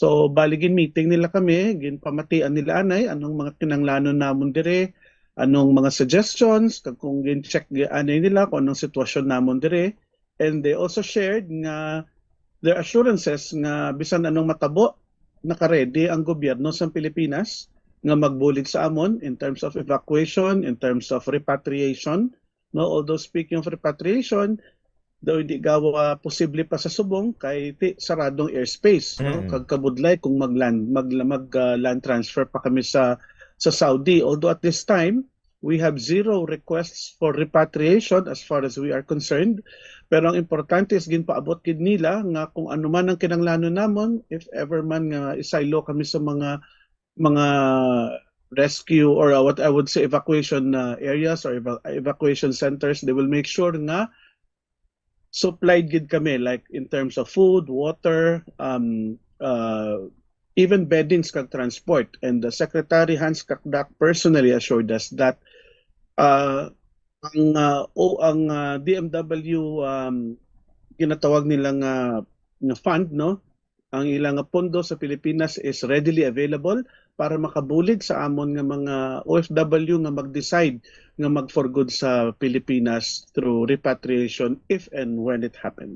So baligin meeting nila kami, ginpamatian nila anay anong mga kinanglanon namon dire, anong mga suggestions kung gin-check anay nila kung anong sitwasyon namon dire. And they also shared nga their assurances nga bisan anong matabo naka-ready ang gobyerno sa Pilipinas nga magbulig sa amon in terms of evacuation, in terms of repatriation. No, although speaking of repatriation, daw hindi gawa posible pa sa subong kay saradong airspace, no, kag kabudlay kung land transfer pa kami sa Saudi, although at this time we have zero requests for repatriation as far as we are concerned. Pero ang importante is ginpaabot gid nila nga kung ano man ang kinanglanon namon, if ever man nga isaylo kami sa mga rescue or what I would say evacuation areas or evacuation centers, they will make sure nga supplied gid kami, like in terms of food, water, even beddings kag transport. And the Secretary Hans Kakdak personally assured us that ang DMW ginatawag nilang nga fund, no, ang ilang pondo sa Pilipinas is readily available para makabulig sa amon nga mga OFW nga mag-decide nga mag-for good sa Pilipinas through repatriation if and when it happens.